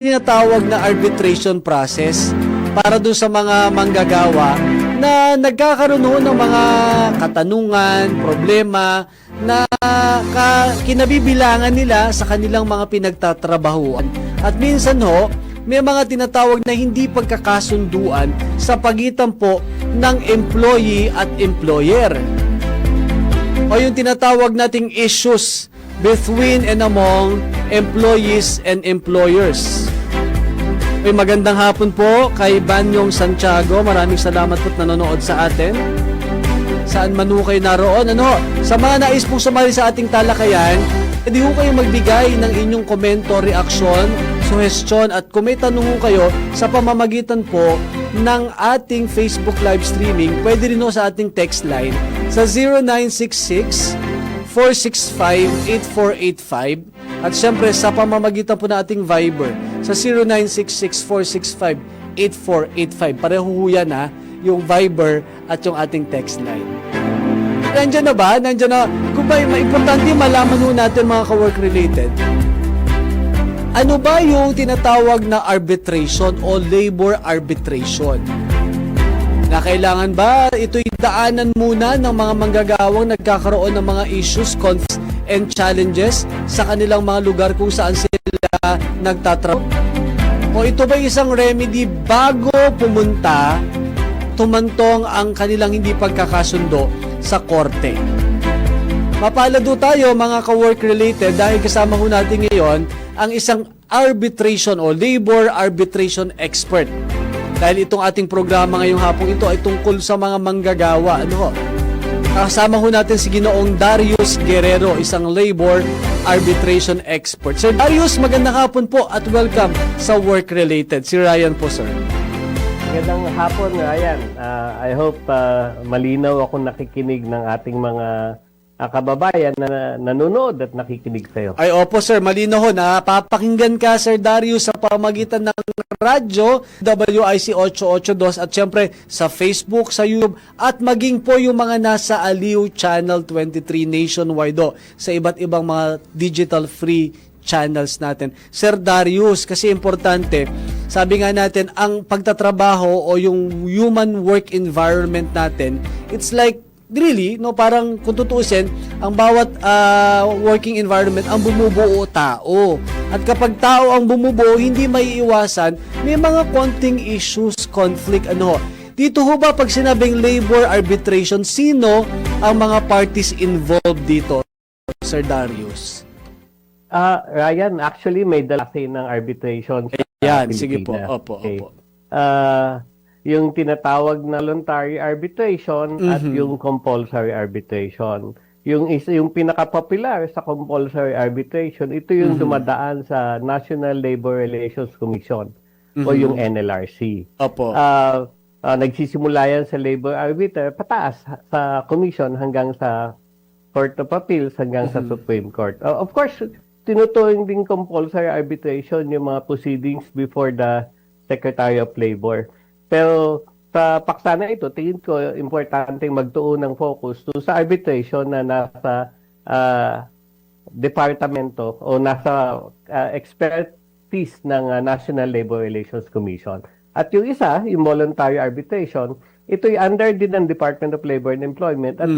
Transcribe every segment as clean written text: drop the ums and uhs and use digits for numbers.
tinatawag na arbitration process para doon sa mga manggagawa na nagkakaroon ng mga katanungan, problema na kinabibilangan nila sa kanilang mga pinagtatrabahuan. At minsan may mga tinatawag na hindi pagkakasunduan sa pagitan po ng employee at employer. O yung tinatawag nating issues between and among employees and employers. Magandang hapon po kay Banyong Santiago. Maraming salamat po't nanonood sa atin. Saan man ho kayo naroon. Sa mga nais pong sumali sa ating talakayan, pwede ho kayong magbigay ng inyong komento, reaksyon, suhestyon at kung may tanong ho kayo sa pamamagitan po ng ating Facebook live streaming, pwede rin ho sa ating text line sa 0966 465-8485 at syempre sa pamamagitan po ng ating Viber sa 0966-465-8485. Pareho yan yung Viber at yung ating text line. Nandiyan na ba? Nandiyan na. Kung ba importante malaman ho natin mga ka-work related, ano ba yung tinatawag na arbitration o labor arbitration? Na kailangan ba ito'y daanan muna ng mga manggagawang nagkakaroon ng mga issues, conflicts, and challenges sa kanilang mga lugar kung saan sila nagtatrabaho? O ito ba isang remedy bago tumantong ang kanilang hindi pagkakasundo sa korte? Mapalad tayo mga ka-work related dahil kasama ho natin ngayon ang isang arbitration o labor arbitration expert. Dahil itong ating programa ngayong hapong ito ay tungkol sa mga manggagawa. Kasama ho natin si Ginoong Darius Guerrero, isang labor arbitration expert. Sir Darius, magandang hapon po at welcome sa Work Related. Si Ryan po, sir. Magandang hapon, Ryan. I hope malinaw ako nakikinig ng ating mga kababayan na nanonood at nakikinig sa'yo. Ay, opo sir, malino ho. Napapakinggan ka, Sir Darius, sa pamagitan ng radyo, WIC 882 at syempre sa Facebook, sa YouTube, at maging po yung mga nasa Aliw Channel 23 nationwide sa iba't ibang mga digital free channels natin. Sir Darius, kasi importante, sabi nga natin, ang pagtatrabaho o yung human work environment natin, it's like really, parang kung tutuusin, ang bawat working environment, ang bumubuo tao. At kapag tao ang bumubuo, hindi maiiwasan, may mga konting issues, conflict, Dito ho ba, pag sinabing labor arbitration, sino ang mga parties involved dito, Sir Darius? Ryan, actually, may dalasi ng arbitration sa Yan, Pilipinas. sige po. Opo. Yung tinatawag na voluntary arbitration at yung compulsory arbitration. Yung pinaka-popular sa compulsory arbitration, ito yung dumadaan sa National Labor Relations Commission o yung NLRC. Opo. Nagsisimula yan sa labor arbiter, pataas sa commission hanggang sa Court of Appeals, hanggang sa Supreme Court. Of course, tinuturing din compulsory arbitration yung mga proceedings before the Secretary of Labor. Pero sa paksa na ito, tingin ko importanteng magtuon ng focus sa arbitration na nasa departamento o nasa expertise ng National Labor Relations Commission. At yung isa, yung voluntary arbitration, ito'y under din ng Department of Labor and Employment at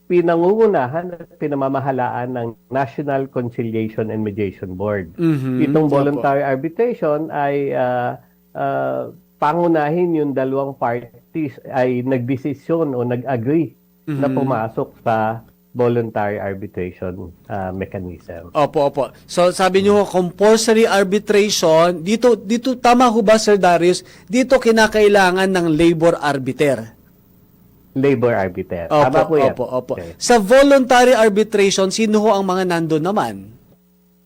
pinangungunahan at pinamamahalaan ng National Conciliation and Mediation Board. Itong voluntary arbitration ay pangunahin yung dalawang parties ay nagdesisyon o nag-agree na pumasok sa voluntary arbitration mechanism. Opo. So sabi niyo compulsory arbitration, dito tama ho ba, Sir Darius? Dito kinakailangan ng labor arbiter. Labor arbiter. Tama po yan. Opo. Okay. Sa voluntary arbitration, sino ho ang mga nandun naman?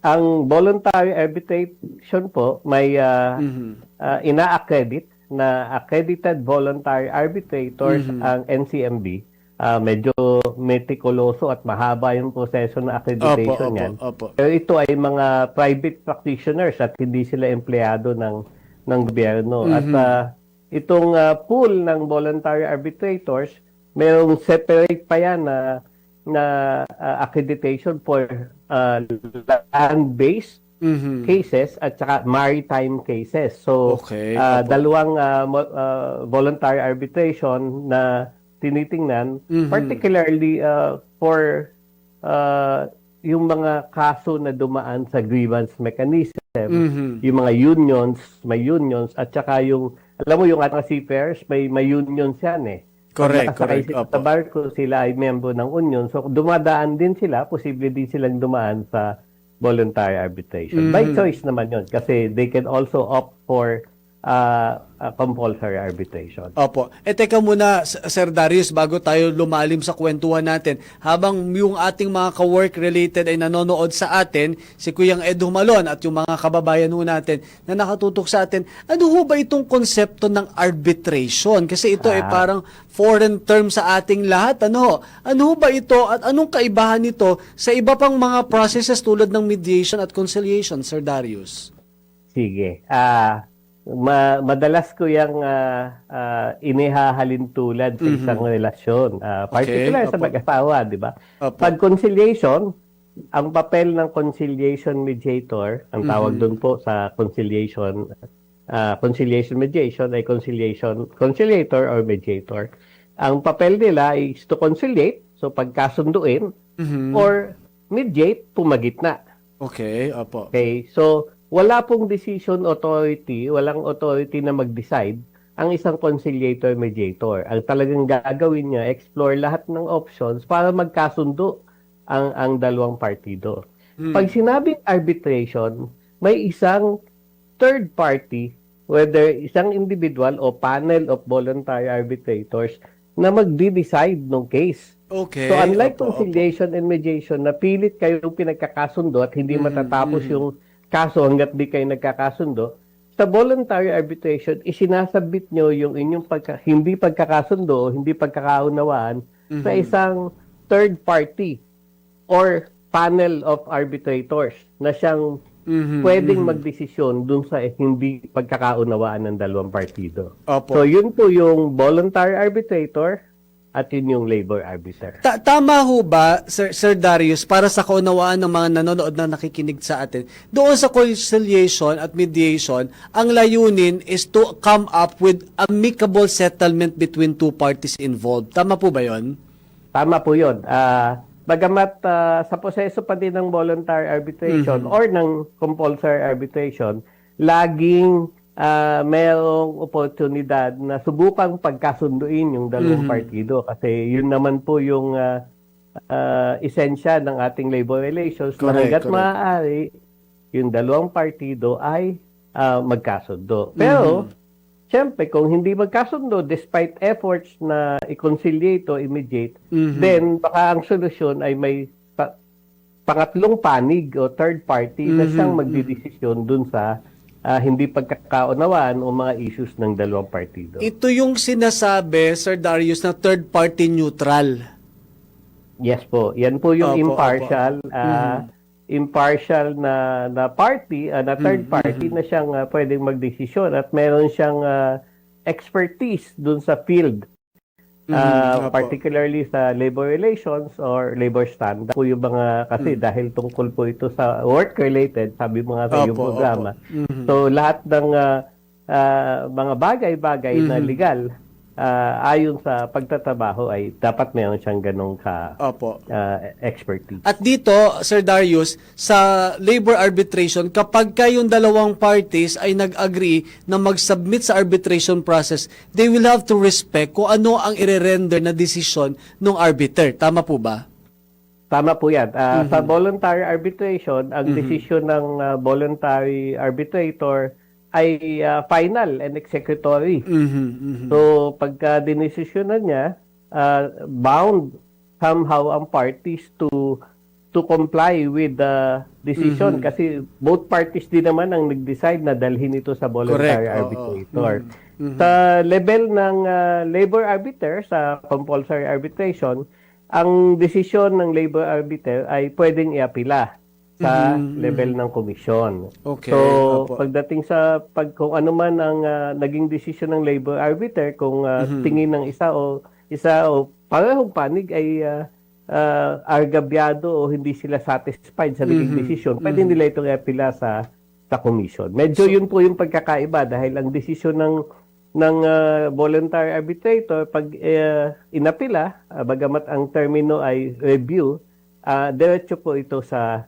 Ang voluntary arbitration po may ina-accredit na accredited voluntary arbitrators ang NCMB. Medyo meticuloso at mahaba yung proseso ng accreditation yan. Pero ito ay mga private practitioners at hindi sila empleyado ng gobyerno. At itong pool ng voluntary arbitrators, mayroong separate pa yan na accreditation for land-based Mhm. cases at saka maritime cases. So, Okay, opo. dalawang voluntary arbitration na tinitingnan, Mhm. particularly for yung mga kaso na dumaan sa grievance mechanism, Mhm. yung mga unions, may unions, at saka yung, alam mo yung ating seafarers, may unions yan eh. Pag Correct, nakasakay correct. sila sa Opo. barko, sila ay member ng union. So, dumadaan din sila, posible din silang dumaan sa voluntary arbitration. By Mhm. choice naman yun kasi they can also opt for a compulsory arbitration. Opo. Teka muna, Sir Darius, bago tayo lumalim sa kwentuhan natin, habang yung ating mga ka-work related ay nanonood sa atin, si Kuyang Ed Humalon at yung mga kababayan ho natin na nakatutok sa atin, ano ho ba itong konsepto ng arbitration? Kasi ito ay parang foreign term sa ating lahat. Ano ho? Ano ho ba ito at anong kaibahan nito sa iba pang mga processes tulad ng mediation at conciliation, Sir Darius? Sige. Madalas ko yung inihahalin tulad sa isang relasyon. Okay, Particular sa opo. mag-asawa, di ba? Opo. Pag conciliation, ang papel ng conciliation mediator, ang tawag doon po sa conciliation mediation ay conciliator or mediator. Ang papel nila is to conciliate, so pagkasunduin, or mediate, pumagitna. Okay, opo. Okay, so wala pong decision authority, walang authority na mag-decide ang isang conciliator mediator. Ang talagang gagawin niya, explore lahat ng options para magkasundo ang dalawang partido. Pag sinabing arbitration, may isang third party, whether isang individual o panel of voluntary arbitrators na magde-decide ng case. Okay. So unlike Opo, opo. conciliation and mediation na pilit kayong pinagkakasundo at hindi matatapos yung kaso hanggat di kayo nagkakasundo, sa voluntary arbitration, isinasabit nyo yung inyong hindi pagkakasundo o hindi pagkakaunawaan sa isang third party or panel of arbitrators na siyang pwedeng magdesisyon dun sa hindi pagkakaunawaan ng dalawang partido. Opo. So yun po yung voluntary arbitrator at yun yung labor arbiter. Tama ho ba, Sir Darius, para sa kaunawaan ng mga nanonood na nakikinig sa atin, doon sa conciliation at mediation, ang layunin is to come up with amicable settlement between two parties involved. Tama po ba yon? Tama po yun. Bagamat sa proseso pa din ng voluntary arbitration or ng compulsory arbitration, laging mayroong oportunidad na subukang pagkasunduin yung dalawang partido kasi yun naman po yung esensya ng ating labor relations na hanggat maaari yung dalawang partido ay magkasundo. Pero siyempre, kung hindi magkasundo, despite efforts na i-conciliate o i-mediate, then baka ang solusyon ay may pangatlong panig o third party na siyang magdidesisyon dun sa hindi pagkakaunawaan o mga issues ng dalawang partido. Ito yung sinasabi, Sir Darius, na third party neutral. Yes po. Yan po yung Opo, impartial impartial na party, na third party na siyang pwedeng magdesisyon at meron siyang expertise dun sa field. Particularly sa labor relations or labor standard po yung mga kasi dahil tungkol po ito sa work related, sabi mo nga sa iyong programa. So lahat ng mga bagay-bagay na legal ayon sa pagtatrabaho ay dapat meron siyang ganong expertise. At dito, Sir Darius, sa labor arbitration, kapag kayong dalawang parties ay nag-agree na mag-submit sa arbitration process, they will have to respect kung ano ang i-render na desisyon ng arbiter. Tama po ba? Tama po yan. Sa voluntary arbitration, ang desisyon ng voluntary arbitrator ay final and executory. So, pagka dinesisyonan niya, bound somehow ang parties to comply with the decision kasi both parties din naman ang nag-decide na dalhin ito sa voluntary arbitrator. Sa level ng labor arbiter, sa compulsory arbitration, ang desisyon ng labor arbiter ay pwedeng iapila sa level ng komisyon. Okay. So, pagdating sa kung ano man ang naging desisyon ng labor arbiter, kung tingin ng isa o parehong panig ay argabyado o hindi sila satisfied sa naging desisyon, pwede nila itong apila sa commission. Medyo yun po yung pagkakaiba dahil ang desisyon ng voluntary arbitrator pag inapila, bagamat ang termino ay review, diretso po ito sa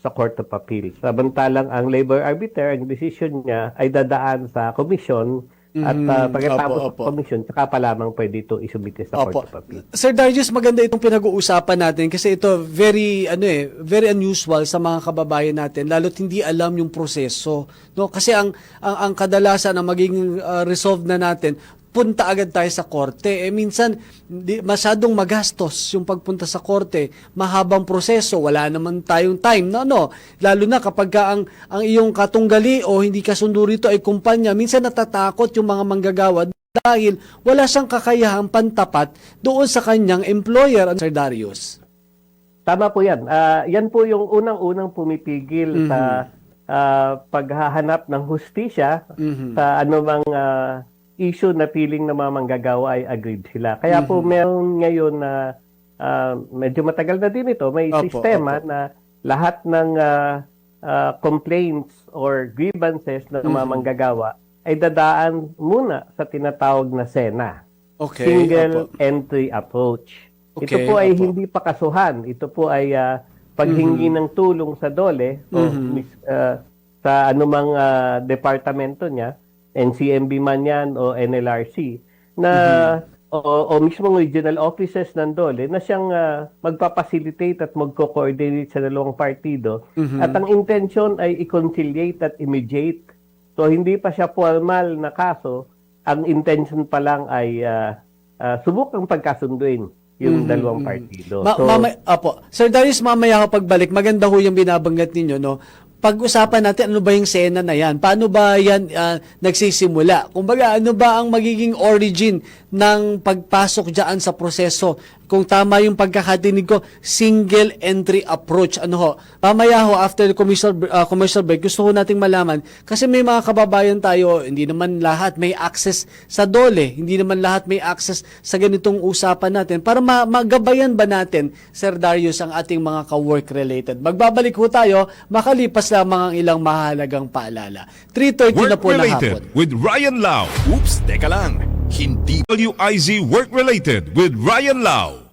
Court of Appeal. Samantalang ang labor arbiter, ang decision niya ay dadaan sa commission at pagkatapos sa commission, saka pa lamang pwede ito isubite sa Court of Appeal. Sir Darius, maganda itong pinag-uusapan natin kasi ito very unusual sa mga kababayan natin lalo't hindi alam yung proseso, no? Kasi ang kadalasan na maging resolve na natin, punta agad tayo sa korte. Minsan masyadong magastos yung pagpunta sa korte, mahabang proseso, wala naman tayong time, no. Lalo na kapag ang iyong katunggali o hindi kasundo rito ay kumpanya, minsan natatakot yung mga manggagawa dahil wala siyang kakayahang pantapat doon sa kanyang employer, Sir Darius. Tama po yan. Yan po yung unang-unang pumipigil sa paghahanap ng hustisya sa anumang issue na piling na mga manggagawa ay agreed sila. Kaya po meron ngayon na medyo matagal na din ito, may sistema na lahat ng complaints or grievances ng mga manggagawa ay dadaan muna sa tinatawag na SENA. Single Entry Approach. Ito po ay hindi pa kasuhan. Ito po ay paghingi ng tulong sa DOLE o sa anumang departamento niya, NCMB man yan o NLRC, na o mismo regional offices ng DOLE na siyang magpapacilitate at magko-coordinate sa dalawang partido. At ang intention ay i-conciliate at immediate. So hindi pa siya formal na kaso, ang intention pa lang ay subukang pagkasunduin yung dalawang partido. Sir Darius, mamaya ako pagbalik, maganda ho yung binabanggit ninyo, no? Pag-usapan natin ano ba yung SENA na yan? Paano ba yan nagsisimula? Kumbaga, ano ba ang magiging origin ng pagpasok dyan sa proseso? Kung tama yung pagkakatinig ko, single entry approach. Ano ho? Mamaya ho, after the commercial break, gusto ko nating malaman, kasi may mga kababayan tayo, hindi naman lahat may access sa DOLE, hindi naman lahat may access sa ganitong usapan natin. Para magabayan ba natin, Sir Darius, ang ating mga ka-work related? Magbabalik ho tayo, makalipas lamang ang ilang mahalagang paalala. 3:30 na po ng hapon. Work-related with Ryan Lau. Oops, teka lang. Hindi WIZ Work-related with Ryan Lau.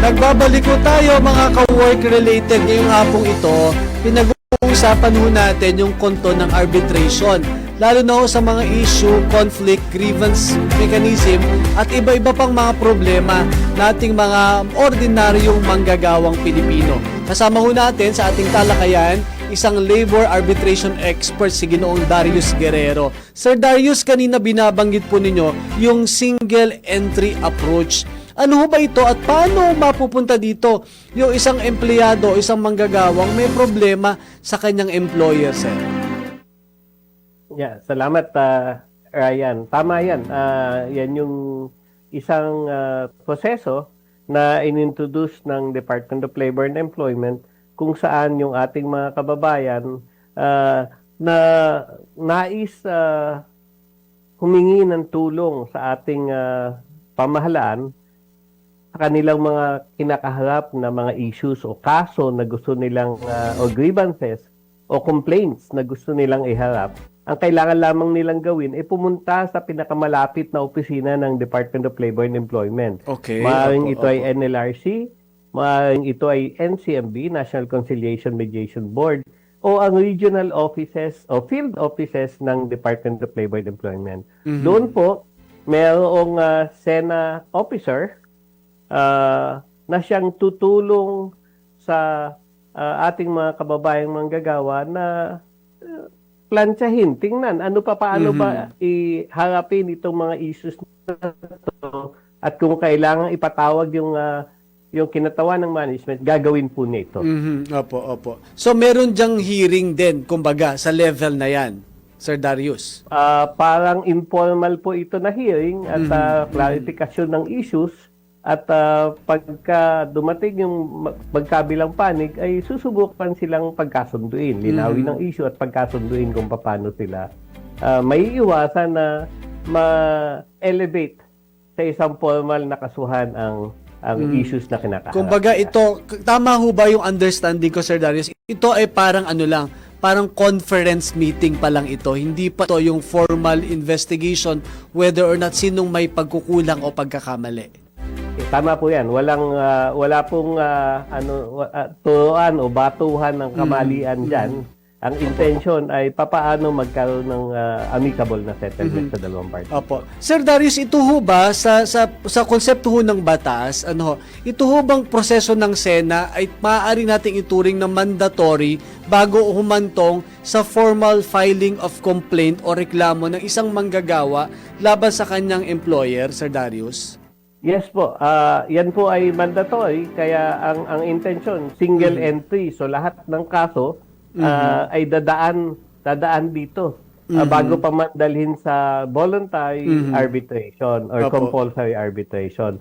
Nagbabalik ko tayo mga ka-work related ngayong hapong ito. Pinag-uusapan ho natin yung konto ng arbitration. Lalo na ho sa mga issue, conflict, grievance mechanism at iba-iba pang mga problema nating mga ordinaryong manggagawang Pilipino. Kasama ho natin sa ating talakayan isang labor arbitration expert, si Ginoong Darius Guerrero. Sir Darius, kanina binabanggit po ninyo yung single entry approach. Ano ho ba ito at paano mapupunta dito yung isang empleyado, isang manggagawang may problema sa kanyang employer, sir? Yeah, salamat Ryan. Tama yan. Yan yung isang proseso na inintroduce ng Department of Labor and Employment kung saan yung ating mga kababayan na nais humingi ng tulong sa ating pamahalaan sa kanilang mga kinakaharap na mga issues o kaso na gusto nilang o grievances o complaints na gusto nilang iharap. Ang kailangan lamang nilang gawin ay pumunta sa pinakamalapit na opisina ng Department of Labor and Employment. Maaaring ito ay NLRC, maaaring ito ay NCMB, National Conciliation Mediation Board, o ang regional offices o field offices ng Department of Labor and Employment. Doon po, mayroong SENA officer na siyang tutulong sa ating mga kababayang manggagawa na plantsahin, tingnan, paano ba iharapin itong mga issues na ito at kung kailangan ipatawag yung kinatawan ng management, gagawin po nito. Opo. So, meron dyang hearing din, kumbaga, sa level na yan, Sir Darius? Parang informal po ito na hearing at clarification ng issues at pagka dumating yung magkabilang panig, ay susubukan silang pagkasunduin, linawin ng issue at pagkasunduin kung paano sila may iwasan na ma-elevate sa isang formal na kasuhan ang issues na kinakaharap. Kumbaga ito, tama ho ba yung understanding ko, Sir Darius? Ito ay parang ano lang, parang conference meeting pa lang ito. Hindi pa to yung formal investigation whether or not sinong may pagkukulang o pagkakamali. Tama po 'yan. Wala pong turuan o batuhan ng kamalian diyan. Ang intention ay papaano magkaroon ng amicable na settlement sa dalawang party. Opo. Sir Darius, ito ho ba sa konsepto ho ng batas, ito ho bang proseso ng SENA ay maaari nating ituring na mandatory bago humantong sa formal filing of complaint o reklamo ng isang manggagawa laban sa kanyang employer, Sir Darius? Yes po. Yan po ay mandatory kaya ang intention single entry. So lahat ng kaso ay dadaan dito bago pa mandalhin sa voluntary arbitration or compulsory arbitration.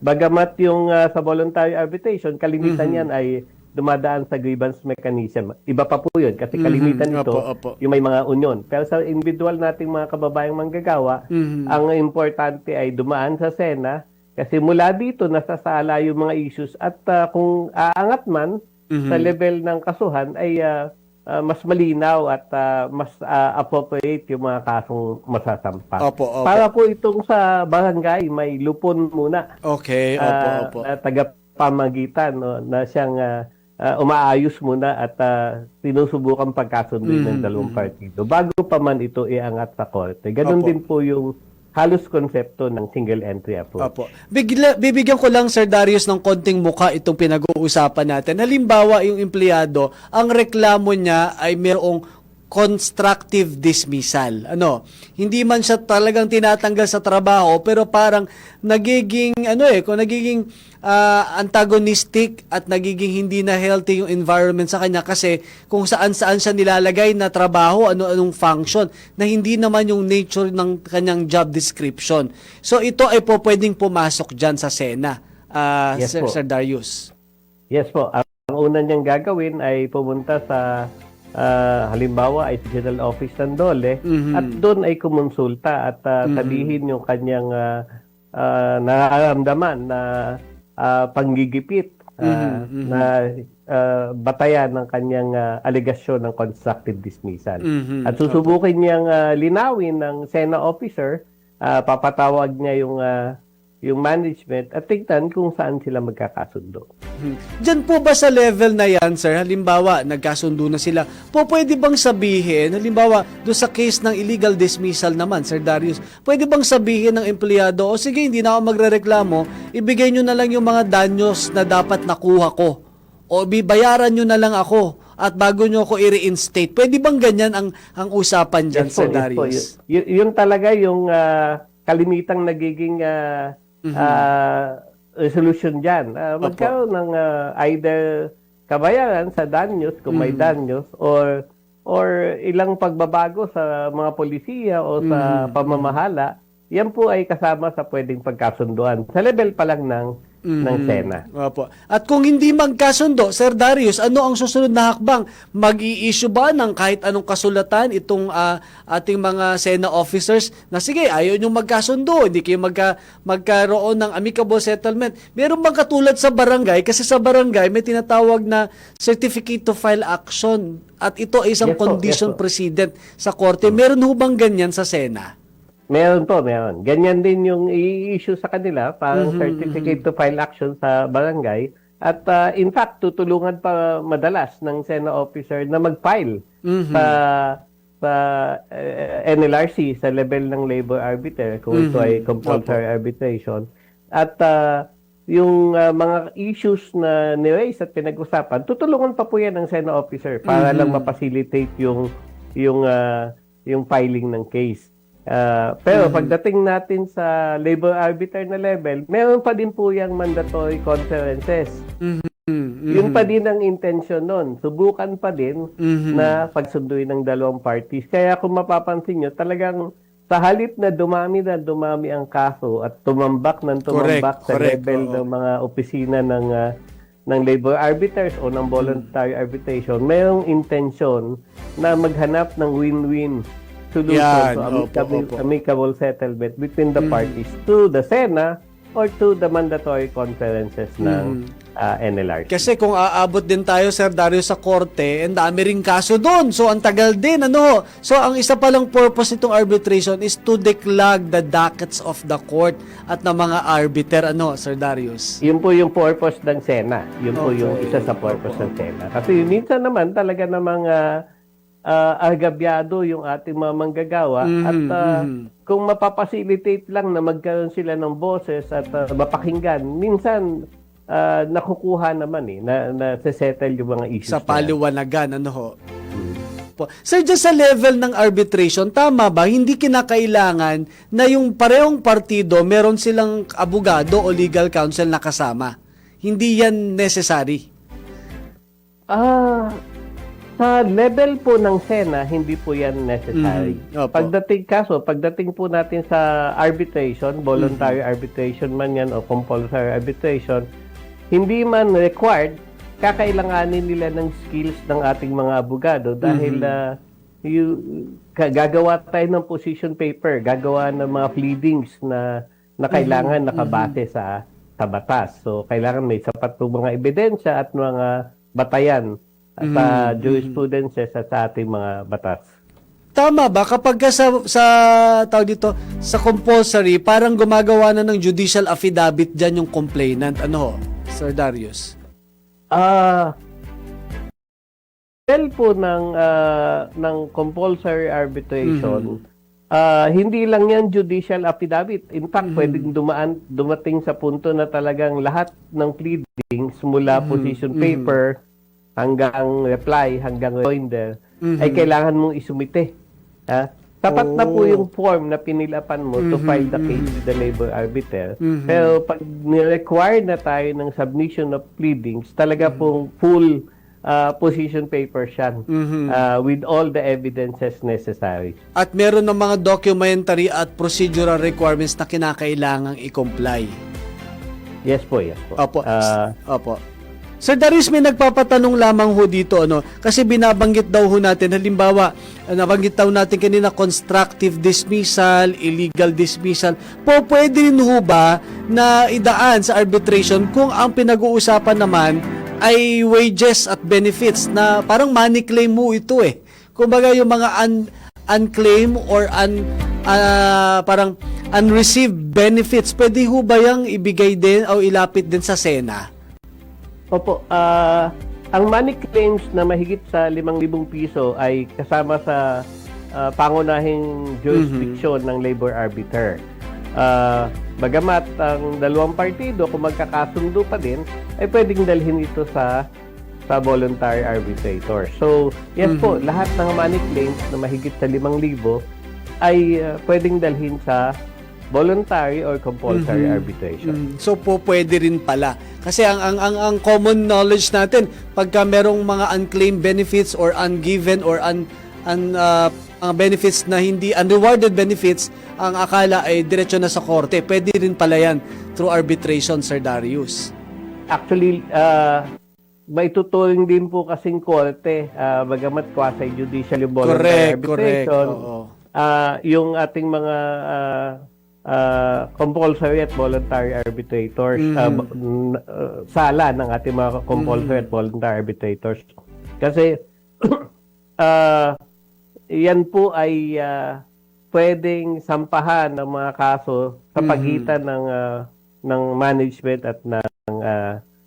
Bagamat yung sa voluntary arbitration, kalimitan yan ay dumadaan sa grievance mechanism. Iba pa po yun kasi kalimitan ito yung may mga union. Pero sa individual nating mga kababayang manggagawa, ang importante ay dumaan sa SENA kasi mula dito nasasala yung mga issues at kung aangat man sa level ng kasuhan ay mas malinaw at mas appropriate yung mga kasong masasampa. Para po itong sa barangay, may lupon muna. Okay, Na tagapamagitan na siyang umaayos muna at sinusubukan pagkasunduin ng dalawang partido bago pa man ito iangat sa korte. Ganon din po yung halos konsepto ng single entry approach. Bibigyan ko lang, Sir Darius, ng konting muka itong pinag-uusapan natin. Halimbawa, yung empleyado, ang reklamo niya ay mayroong constructive dismissal. Hindi man siya talagang tinatanggal sa trabaho, pero parang nagiging antagonistic at nagiging hindi na healthy yung environment sa kanya kasi kung saan-saan siya nilalagay na trabaho, anong function na hindi naman yung nature ng kanyang job description. So ito ay pwedeng pumasok dyan sa SENA, Yes Sir Darius. Yes po. Ang una niyang gagawin ay pumunta sa halimbawa ay General Office ng DOLE at doon ay kumonsulta at sabihin yung kanyang nararamdaman na panggigipit na batayan ng kanyang alegasyon ng constructive dismissal. At susubukin niyang linawin ng SENA officer, papatawag niya yung management at tignan kung saan sila magkakasundo. Diyan po ba sa level na yan, sir, halimbawa, nagkasundo na sila, pwede bang sabihin, halimbawa, doon sa case ng illegal dismissal naman, Sir Darius, pwede bang sabihin ng empleyado, o sige, hindi na ako magrereklamo, ibigay nyo na lang yung mga danyos na dapat nakuha ko, o bibayaran nyo na lang ako, at bago nyo ako i-reinstate. Pwede bang ganyan ang usapan dyan, Sir Darius? Yun talaga yung kalimitang nagiging resolution dyan. Magkaroon ng either kabayaran sa danyos kung may danyos or ilang pagbabago sa mga polisiya o sa pamamahala. Yan po ay kasama sa pwedeng pagkasunduan sa level pa lang ng SENA. At kung hindi magkasundo, Sir Darius, ano ang susunod na hakbang? Mag-i-issue ba ng kahit anong kasulatan itong ating mga SENA officers na sige, ayaw nyo magkasundo, hindi kayo magkaroon ng amicable settlement? Meron bang katulad sa barangay? Kasi sa barangay may tinatawag na certificate to file action at ito ay isang condition precedent sa korte. Meron ho bang ganyan sa SENA? Meron po, meron. Ganyan din yung i-issue sa kanila, parang certificate to file action sa barangay. At in fact, tutulungan pa madalas ng SENA officer na mag-file sa NLRC, sa level ng labor arbiter, kung ito ay compulsory arbitration. At yung mga issues na ni-raise at pinag-usapan, tutulungan pa po yan ng SENA officer para lang ma-facilitate yung filing ng case. Pero pagdating natin sa labor arbiter na level, meron pa din po yung mandatory conferences. Yun pa din ang intention nun. Subukan pa din na pagsunduin ng dalawang parties. Kaya kung mapapansin nyo, talagang sa halip na dumami ang kaso at tumambak sa level ng mga opisina ng labor arbiters o ng voluntary arbitration, mayroong intention na maghanap ng win-win solution Yan, to opo. amicable settlement between the parties to the SENA or to the mandatory conferences ng NLRC. Kasi kung aabot din tayo, Sir Darius, sa korte, ang dami ring kaso doon. So, ang tagal din, ano? So, ang isa palang purpose nitong arbitration is to declog the dockets of the court at ng mga arbiter, ano, Sir Darius? Yun po yung purpose ng SENA. Yun po Okay. yung isa sa purpose ng SENA. Kasi minsan naman talaga namang agabyado yung ating mga manggagawa at kung mapapacilitate lang na magkaroon sila ng boses at mapakinggan, minsan nakukuha naman na settle yung mga issues. Sa paliwanagan, ano ho? Sir, just sa level ng arbitration, tama ba? Hindi kinakailangan na yung parehong partido, meron silang abogado o legal counsel na kasama. Hindi yan necessary. Sa level po ng SENA, hindi po yan necessary. Opo. Pagdating po natin sa arbitration, voluntary arbitration man yan o compulsory arbitration, hindi man required, kakailanganin nila ng skills ng ating mga abogado dahil gagawa tayo ng position paper, gagawa ng mga pleadings na kailangan nakabase sa batas. So, kailangan may sapat po mga ebidensya at mga batayan sa jurisprudences at sa ating mga batas. Tama ba kapag sa tawag dito sa compulsory parang gumagawa na ng judicial affidavit diyan yung complainant, ano, Sir Darius? Well po ng compulsory arbitration, hindi lang yan judicial affidavit. In fact, pwedeng dumating sa punto na talagang lahat ng pleadings mula position paper hanggang reply, hanggang rejoinder, ay kailangan mong isumite. Tapat na po yung form na pinilapan mo to file the case with the labor arbiter. Pero pag ni-require na tayo ng submission of pleadings, talaga pong full position paper siyan with all the evidences necessary. At meron ng mga documentary at procedural requirements na kinakailangang i-comply. Yes po, yes po. Opo. Opo. Sir Darius, may nagpapatanong lamang ho dito, ano? Kasi binabanggit daw ho natin, halimbawa, nabanggit daw natin kanina, constructive dismissal, illegal dismissal. Pwede rin ho ba na idaan sa arbitration kung ang pinag-uusapan naman ay wages at benefits na parang money claim mo ito eh. Kumbaga yung mga unclaimed or parang unreceived benefits, pwede ho ba yung ibigay din o ilapit din sa SENA? Opo, ang money claims na mahigit sa 5,000 piso ay kasama sa pangunahing jurisdiction ng labor arbiter. Bagamat ang dalawang partido, kung magkakasundo pa din, ay pwedeng dalhin ito sa voluntary arbitrator. So, yes po, lahat ng money claims na mahigit sa 5,000 ay pwedeng dalhin sa voluntary or compulsory arbitration. So pwede rin pala. Kasi ang common knowledge natin, pagka merong mga unclaimed benefits or ungiven or mga benefits na hindi unrewarded benefits, ang akala ay diretso na sa korte. Pwede rin pala yan through arbitration, Sir Darius. Actually, may tuturing din po kasing korte, bagamat quasi-judicial yung voluntary arbitration. Oo. Yung ating mga compulsory at voluntary arbitrators, sala ng ating mga compulsory at voluntary arbitrators. Kasi yan po ay pwedeng sampahan ng mga kaso sa pagitan ng management at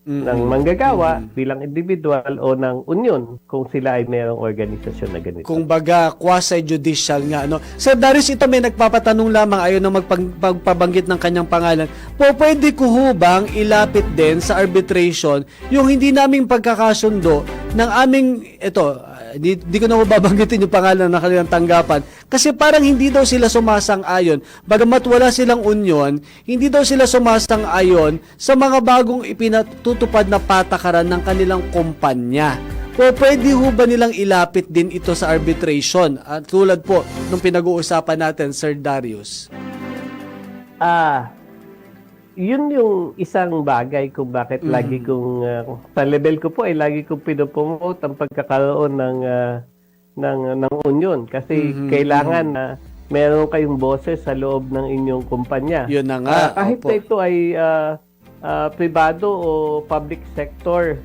ng manggagawa bilang individual o ng union kung sila ay mayroong organisasyon na ganito. Kung baga, quasi-judicial nga. No? Sir Darius, ito may nagpapatanong lamang, ayaw na magpabanggit ng kanyang pangalan. Pwede ko ho bang ilapit din sa arbitration yung hindi naming pagkakasundo ng aming, di ko na mababanggitin yung pangalan ng kanilang tanggapan kasi parang hindi daw sila sumasang-ayon. Bagamat wala silang union, hindi daw sila sumasang-ayon sa mga bagong ipinatutupad na patakaran ng kanilang kumpanya. Pwede ho ba nilang ilapit din ito sa arbitration? At tulad po nung pinag-uusapan natin, Sir Darius. Yun yung isang bagay kung bakit lagi kong sa level ko po ay lagi kong pinopromote ang pagkakaroon ng union kasi kailangan na meron kayong boses sa loob ng inyong kumpanya. Yun na nga. Kahit Opo. na ito ay pribado o public sector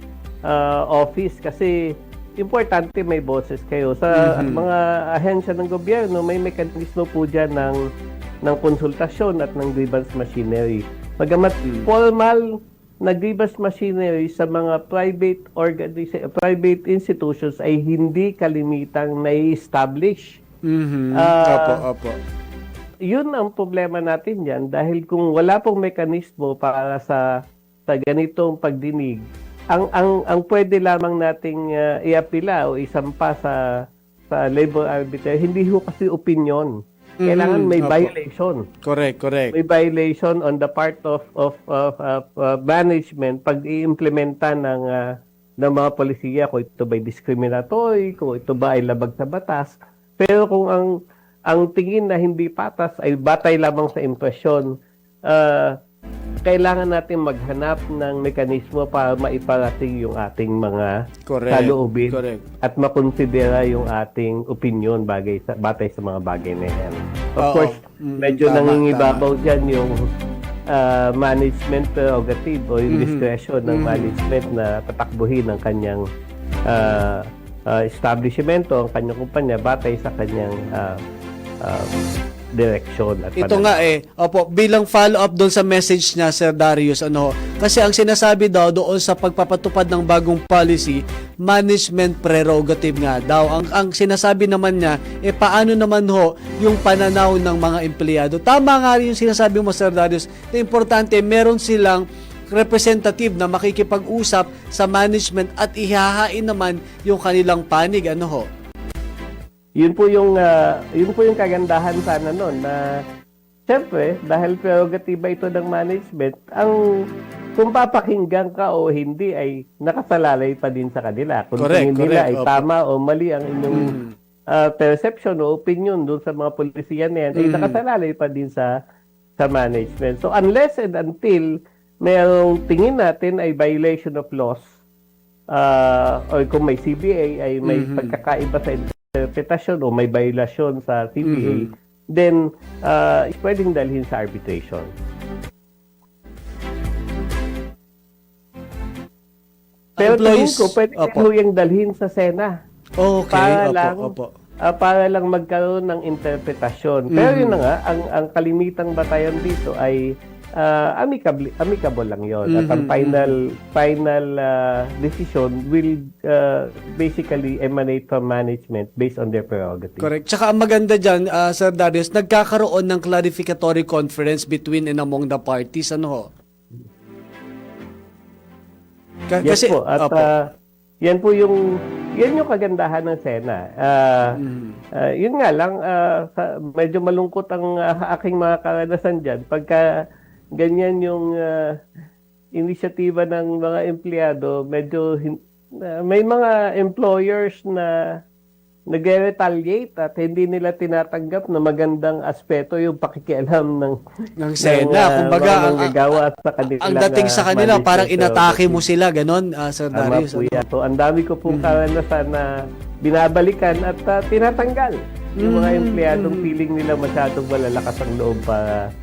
office kasi importante may boses kayo. Sa mga ahensya ng gobyerno, may mekanismo po dyan ng konsultasyon at ng grievance machinery. Bagamat formal na grievance machinery sa mga private institutions ay hindi kalimitang nai-establish. Opo. Yun ang problema natin yan dahil kung wala pong mekanismo para sa ganitong pagdinig, ang pwede lamang nating iapila o isampa sa labor arbiter, hindi ho kasi opinion. Kailangan may Opo. violation. Correct. May violation on the part of management pag i-implementa ng mga polisiya kung ito ba ay discriminatory, kung ito ba ay labag sa batas. Pero kung ang tingin na hindi patas ay batay lamang sa impresyon, kailangan natin maghanap ng mekanismo para maiparating yung ating mga saloobin at makonsidera yung ating opinion batay sa mga bagay na yan. Of course, medyo nangingibabaw dyan yung management prerogative o yung discretion ng management na tatakbuhin ang kanyang establishmento, ang kanyang kumpanya batay sa kanyang direksyon at Ito nga bilang follow-up doon sa message niya, Sir Darius, kasi ang sinasabi daw doon sa pagpapatupad ng bagong policy, management prerogative nga daw. Ang sinasabi naman niya, paano naman yung pananaw ng mga empleyado? Tama nga rin yung sinasabi mo, Sir Darius, na importante, meron silang representative na makikipag-usap sa management at ihahain naman yung kanilang panig, Yun po yung kagandahan sana noon na siyempre dahil prerogatiba ito ng management, kung papakinggan ka o hindi ay nakasalalay pa din sa kanila. Kung tingin nila ay tama o mali ang inyong perception o opinion doon sa mga polisiya na yan, ay nakasalalay pa din sa management. So unless and until mayroong tingin natin ay violation of laws or kung may CBA ay may pagkakaiba sa interpretasyon o may violation sa CBA, then pwedeng dalhin sa arbitration. Pero tingin ko, pwede yung dalhin sa Sena. Okay, para lang magkaroon ng interpretasyon. Pero yun na nga, ang kalimitang batayan dito ay amicable lang yon. At ang final decision will basically emanate from management based on their prerogative. Correct. Tsaka ang maganda dyan, Sir Darius, nagkakaroon ng clarificatory conference between and among the parties. Yes po. At yan yung kagandahan ng Sena. Yun nga lang, medyo malungkot ang aking mga karanasan dyan. Pagka ganyan yung inisyatiba ng mga empleyado, medyo may mga employers na nag-retaliate at hindi nila tinatanggap na magandang aspeto yung pakikialam ng Sena. Kumbaga, ang dating sa kanila, parang inatake mo sila, ganon, Sir Darius. So, ang dami ko pong karanasan na binabalikan at tinatanggal yung mga empleyadong feeling nila masyadong malalakas ang loob para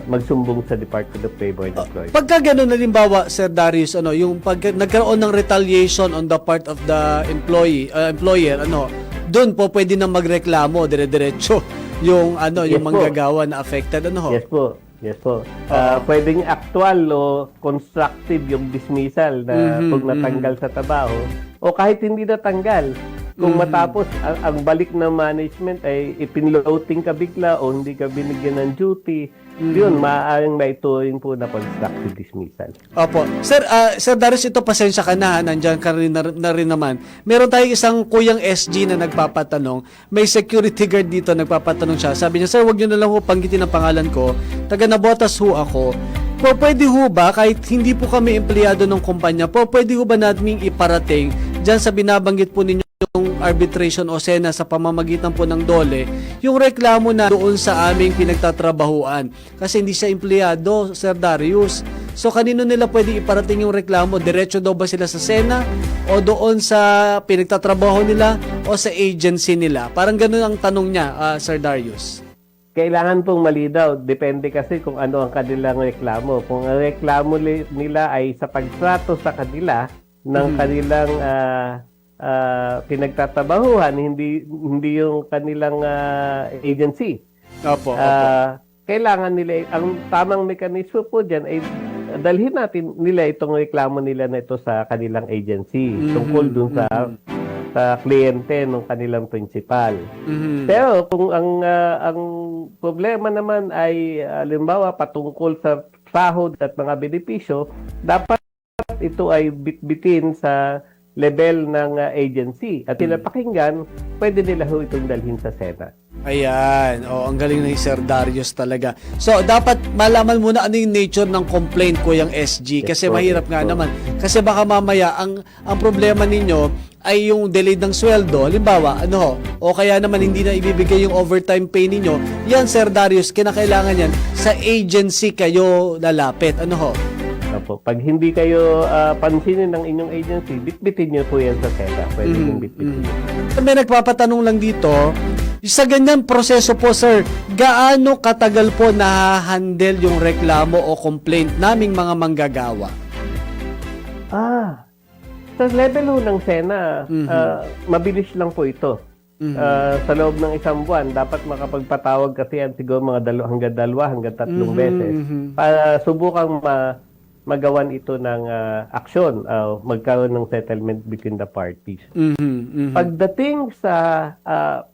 magsumbong sa Department of Labor and Employment. Pagka gano'n, halimbawa, Sir Darius, yung pag nagkaroon ng retaliation on the part of the employer, doon po pwede na magreklamo dire-diretso yung yung manggagawa na affected, Yes po. Pwedeng actual o constructive yung dismissal na pag natanggal sa trabaho o kahit hindi natanggal. Kung matapos ang balik ng management ay ipinloating ka bigla o hindi ka binigyan ng duty, yun, maaaring maituring po na constructive dismissal. Opo. Sir Darius, ito pasensya ka na, nandiyan ka rin na rin naman. Meron tayong isang kuyang SG na nagpapatanong. May security guard dito, nagpapatanong siya. Sabi niya, sir, wag niyo na lang panggitin ang pangalan ko. Taga Nabotas ako. Pwede ba, kahit hindi po kami empleyado ng kumpanya, pwede ba natin iparating dyan sa binabanggit po ninyo yung arbitration o Sena sa pamamagitan po ng DOLE, yung reklamo na doon sa aming pinagtatrabahuan. Kasi hindi siya empleyado, Sir Darius. So kanino nila pwede iparating yung reklamo? Diretso daw ba sila sa Sena o doon sa pinagtatrabaho nila o sa agency nila? Parang ganun ang tanong niya, Sir Darius. Kailangan pong malinaw. Depende kasi kung ano ang kanilang reklamo. Kung ang reklamo nila ay sa pagtrato sa kanila ng kanilang pinagtatabahuhan, hindi yung kanilang agency. Opo. Kailangan nila, ang tamang mekanismo po dyan ay dalhin natin nila itong reklamo nila na ito sa kanilang agency tungkol dun sa kliyente ng kanilang principal. Pero kung ang problema naman ay halimbawa patungkol sa sahod at mga benepisyo, dapat ito ay bitbitin sa level ng agency at pinapakinggan, pwede nila ho itong dalhin sa Sena. Ayan. Ang galing na ni Sir Darius talaga. So, dapat malaman muna ano yung nature ng complaint, Kuyang SG. Kasi Yes, mahirap nga naman. Kasi baka mamaya, ang problema ninyo ay yung delay ng sweldo. Halimbawa, o kaya naman hindi na ibibigay yung overtime pay ninyo. Yan, Sir Darius, kinakailangan yan. Sa agency kayo lalapit. Opo. Pag hindi kayo pansinin ng inyong agency, bitbitin nyo po yan sa Sena. Pwede yung bitbitin. May nagpapatanong lang dito, sa ganyan proseso po, sir, gaano katagal po na-handle yung reklamo o complaint naming mga manggagawa? Sa level ho ng Sena, mabilis lang po ito. Sa loob ng isang buwan, dapat makapagpatawag kasi yan siguro mga hanggang 3 beses para subukang magawan ito ng aksyon, magkaroon ng settlement between the parties. Pagdating sa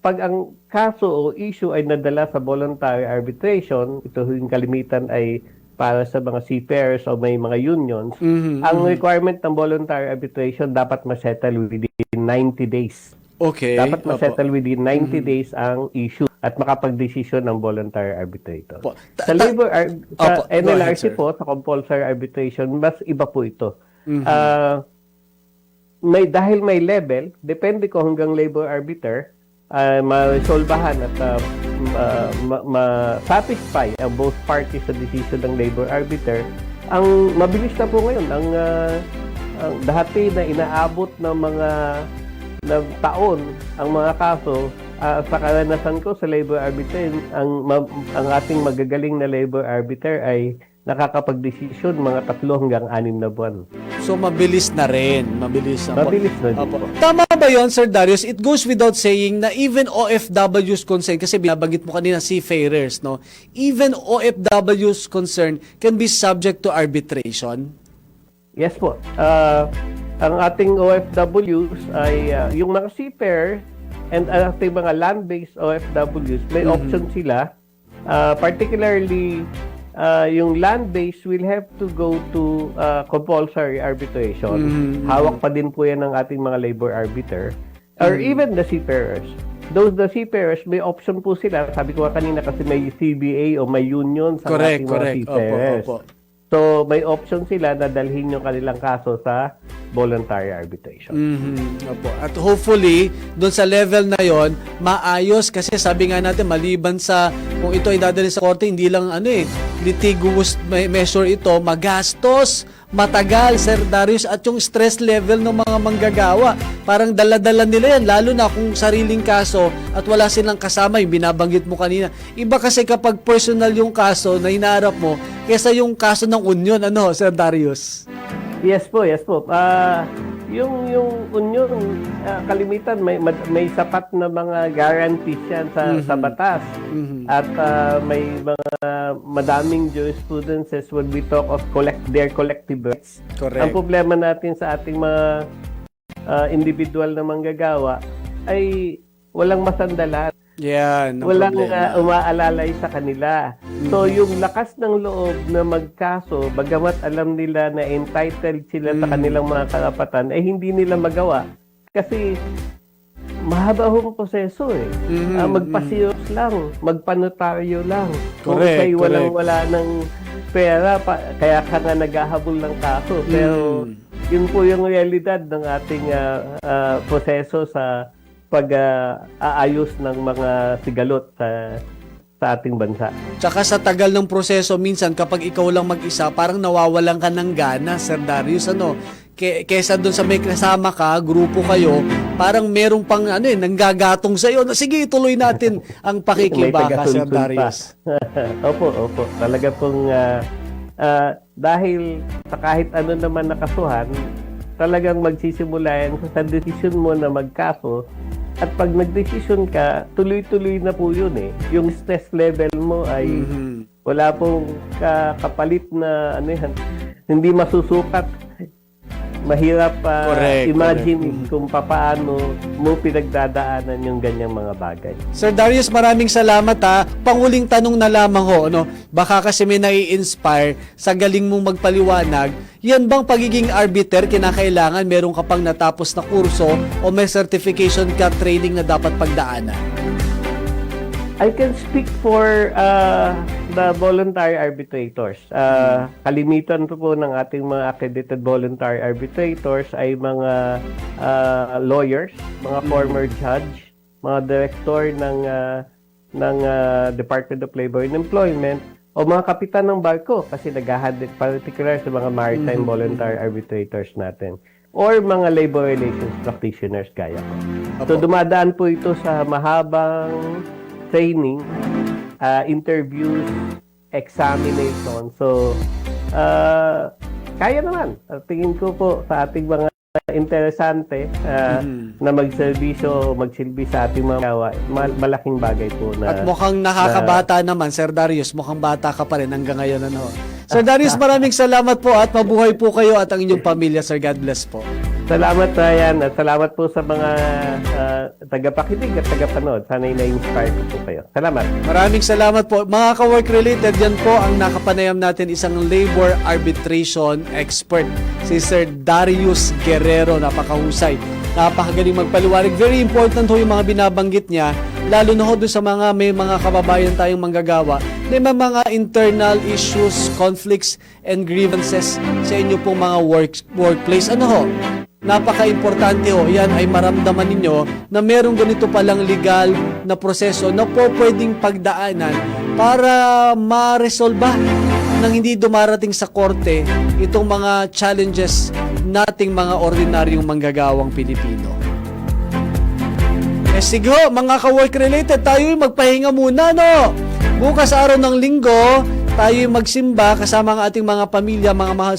pag ang kaso o issue ay nadala sa voluntary arbitration, ito yung kalimitan ay para sa mga seafarers o may mga unions, ang requirement ng voluntary arbitration dapat ma-settle within 90 days. Okay. Dapat ma-settle within 90 days ang issue at makapag-desisyon ng voluntary arbitrator. Sa NLRC po, sa compulsory arbitration, mas iba po ito. Dahil may level, depende ko hanggang labor arbiter, ma-resolbahan at ma-satisfy ang both parties sa decision ng labor arbiter. Ang mabilis na po ngayon, ang dati na inaabot ng mga taon ang mga kaso, sa karanasan ko sa labor arbiter, ang ating magagaling na labor arbiter ay nakakapag-desisyon mga 3 hanggang 6 na buwan. So, mabilis na rin. Mabilis na din po. Tama ba yun, Sir Darius? It goes without saying na even OFWs concerned, kasi binabanggit mo kanina seafarers, no? Even OFWs concerned can be subject to arbitration? Yes po. Ang ating OFWs ay yung mga seafarer and ating mga land-based OFWs, may option sila. Particularly, yung land-based will have to go to compulsory arbitration. Hawak pa din po yan ng ating mga labor arbiter. Or even the seafarers. The seafarers, may option po sila. Sabi ko kanina kasi may CBA o may union sa ating mga seafarers. Opo. So, may option sila na dalhin yung kanilang kaso sa voluntary arbitration. Opo. At hopefully, doon sa level na yon maayos kasi sabi nga natin, maliban sa kung ito ay dadalhin sa korte, hindi lang litigious measure ito, magastos, matagal, Sir Darius, at yung stress level ng mga manggagawa. Parang dala-dala nila yan, lalo na kung sariling kaso at wala silang kasama, yung binabanggit mo kanina. Iba kasi kapag personal yung kaso na hinaharap mo, kesa yung kaso ng union, Sir Darius? Yes po. Yung union, kalimitan may sapat na mga guarantees yan sa batas. At may mga madaming jurisprudences when we talk of their collective rights. Correct. Ang problema natin sa ating mga individual na manggagawa ay walang masandalan. Yan. Walang umaalalay sa kanila. So, yung lakas ng loob na magkaso, bagamat alam nila na entitled sila sa kanilang mga karapatan, ay hindi nila magawa. Kasi, mahaba hong proseso magpasiyos lang, magpanotaryo lang. Correct, Wala ng pera, kaya ka nga naghahabol ng kaso. Pero, yun po yung realidad ng ating proseso sa pag-aayos ng mga sigalot sa ating bansa. Tsaka sa tagal ng proseso, minsan kapag ikaw lang mag-isa, parang nawawalan ka ng gana, Sir Darius, ano? Kesa doon sa may kasama ka, grupo kayo, parang merong pang nanggagatong sa iyo. Sige, ituloy natin ang pakikibaka, Sir taga-sunsun pa. Darius. Opo. Talaga pong dahil sa kahit ano naman nakasuhan, talagang magsisimula yan sa desisyon mo na magkaso. At pag nagdesisyon ka, tuloy-tuloy na po yun eh. Yung stress level mo ay wala pong kapalit na hindi masusukat. Mahirap imagine kung papaano mo pinagdadaanan yung ganyang mga bagay. Sir Darius, maraming salamat ha. Panguling tanong na lamang ho, baka kasi may nai-inspire sa galing mong magpaliwanag. Yan bang pagiging arbiter, kinakailangan meron ka pang natapos na kurso o may certification ka training na dapat pagdaanan? I can speak for the voluntary arbitrators. Kalimitan po ng ating mga accredited voluntary arbitrators ay mga lawyers, mga former judge, mga director ng Department of Labor and Employment, o mga kapitan ng barko kasi nag-handle particular sa mga maritime voluntary arbitrators natin, or mga labor relations practitioners gaya ko. So dumadaan po ito sa mahabang training, interviews, examination. So, kaya naman. Tingin ko po sa ating mga interesante na magsilbi sa ating mga gawa, malaking bagay po na... At mukhang nakakabata naman, Sir Darius. Mukhang bata ka pa rin hanggang ngayon. Sir Darius, maraming salamat po at mabuhay po kayo at ang inyong pamilya, Sir. God bless po. Salamat, Ryan, at salamat po sa mga tagapakinig at tagapanood. Sana'y na-inspire po kayo. Salamat. Maraming salamat po. Mga ka-work related, yan po ang nakapanayam natin, isang labor arbitration expert, si Sir Darius Guerrero. Napakahusay. Napakagaling magpaliwanag. Very important ho yung mga binabanggit niya, lalo na ho doon sa may mga kababayan tayong manggagawa, may mga internal issues, conflicts, and grievances sa inyo pong mga workplace. Ano ho? Napaka-importante ho, yan ay maramdaman ninyo na merong ganito palang legal na proseso na po pwedeng pagdaanan para ma-resolba nang hindi dumarating sa korte itong mga challenges nating mga ordinaryong manggagawang Pilipino. Sige ho, mga ka-work related, tayo'y magpahinga muna, no? Bukas araw ng linggo, tayo'y magsimba kasama ang ating mga pamilya, mga mahal